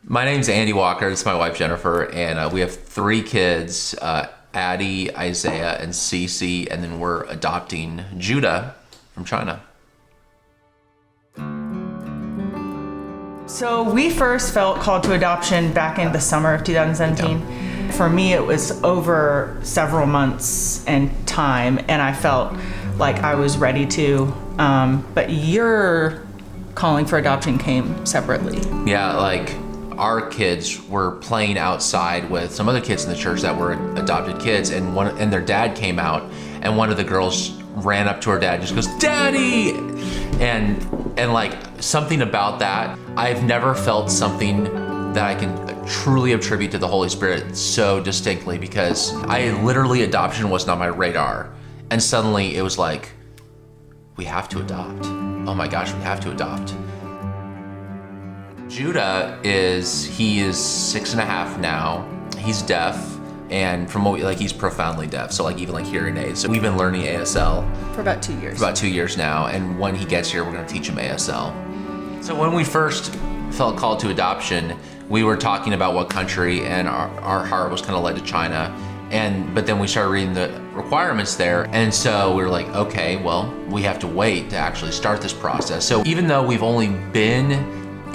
My name's Andy Walker. This is my wife, Jennifer, and we have 3 kids, Addie, Isaiah, and Cece, and then we're adopting Judah from China. So we first felt called to adoption back in the summer of 2017. Yeah. For me, it was over several months and time, and I felt like I was ready to, but your calling for adoption came separately. Yeah, like our kids were playing outside with some other kids in the church that were adopted kids, and their dad came out, and one of the girls ran up to her dad and just goes, "Daddy!" And like something about that, I've never felt something that I can truly attribute to the Holy Spirit so distinctly, because adoption was not my radar, and suddenly it was like, we have to adopt. Oh my gosh, we have to adopt. Judah is 6.5 now. He's deaf, and from what he's profoundly deaf. So even hearing aids. So we've been learning ASL for about 2 years. For about 2 years now, and when he gets here, we're going to teach him ASL. So when we first felt called to adoption, we were talking about what country, and our heart was kind of led to China. But then we started reading the requirements there, and so we were like, okay, well, we have to wait to actually start this process. So even though we've only been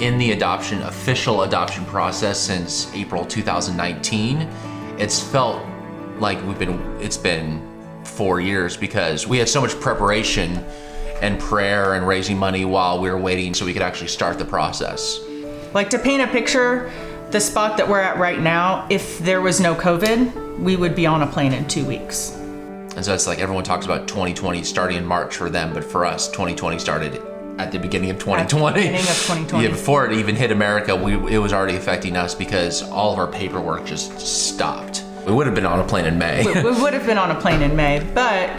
in the official adoption process since April 2019, it's felt like it's been 4 years, because we had so much preparation and prayer and raising money while we were waiting so we could actually start the process. Like, to paint a picture, the spot that we're at right now, if there was no COVID, we would be on a plane in 2 weeks. And so it's like everyone talks about 2020 starting in March for them, but for us, 2020 started at the beginning of 2020. At the beginning of 2020. Yeah, before it even hit America, it was already affecting us because all of our paperwork just stopped. We would have been on a plane in May. We would have been on a plane in May, but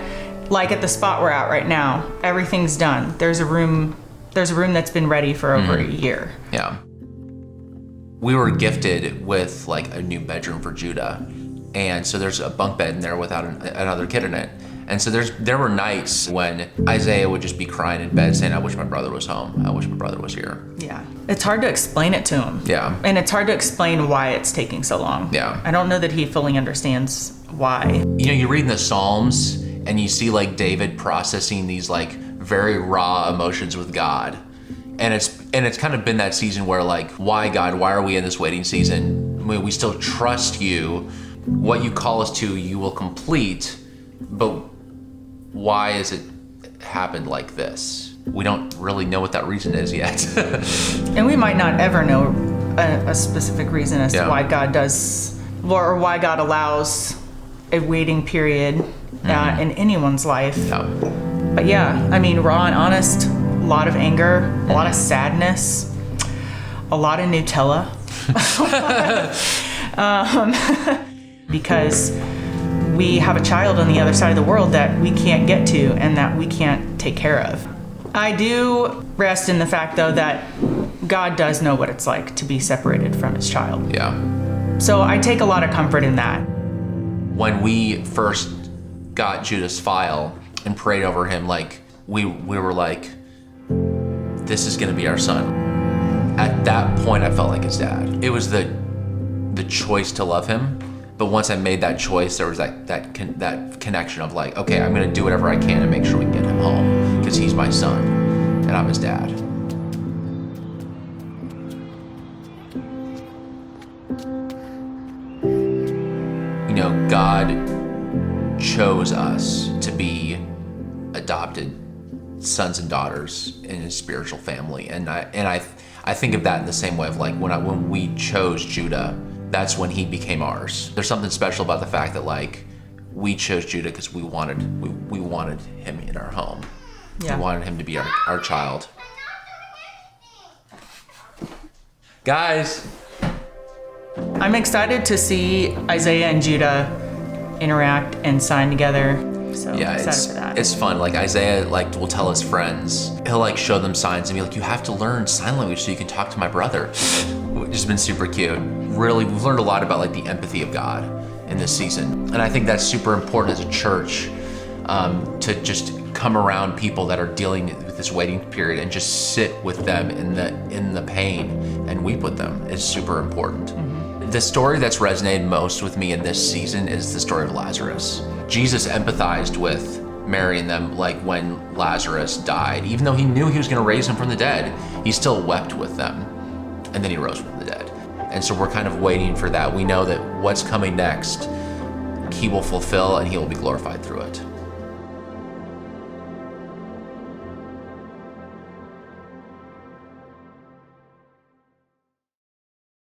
at the spot we're at right now, everything's done. There's a room that's been ready for over a year. Yeah. We were gifted with a new bedroom for Judah. And so there's a bunk bed in there without another kid in it. And so there were nights when Isaiah would just be crying in bed saying, "I wish my brother was home. I wish my brother was here." Yeah. It's hard to explain it to him. Yeah. And it's hard to explain why it's taking so long. Yeah. I don't know that he fully understands why. You read in the Psalms and you see David processing these very raw emotions with God. And it's kind of been that season where why God, why are we in this waiting season? We still trust you. What you call us to, you will complete, but why has it happened like this? We don't really know what that reason is yet. And we might not ever know a specific reason as to why God does, or why God allows a waiting period in anyone's life. Yeah. But yeah, raw and honest, a lot of anger, a lot of sadness, a lot of Nutella. Because we have a child on the other side of the world that we can't get to and that we can't take care of. I do rest in the fact, though, that God does know what it's like to be separated from his child. Yeah. So I take a lot of comfort in that. When we first got Judah's file and prayed over him, we were like, this is gonna be our son. At that point, I felt like his dad. It was the choice to love him. But once I made that choice, there was that connection of okay, I'm gonna do whatever I can to make sure we can get him home, because he's my son and I'm his dad. God chose us to be adopted sons and daughters in his spiritual family, and I think of that in the same way of when we chose Judah, that's when he became ours. There's something special about the fact that we chose Judah because we wanted him in our home. Yeah. We wanted him to be our child. Guys, I'm excited to see Isaiah and Judah interact and sign together. So yeah, excited for that. It's fun. Isaiah will tell his friends, he'll show them signs and be like, "You have to learn sign language so you can talk to my brother," which has been super cute. Really, we've learned a lot about the empathy of God in this season, and I think that's super important as a church, to just come around people that are dealing with this waiting period and just sit with them in the pain and weep with them is super important. The story that's resonated most with me in this season is the story of Lazarus. Jesus empathized with Mary and them, like when Lazarus died. Even though he knew he was going to raise him from the dead, he still wept with them. And then he rose from the dead. And so we're kind of waiting for that. We know that what's coming next, he will fulfill and he will be glorified through it.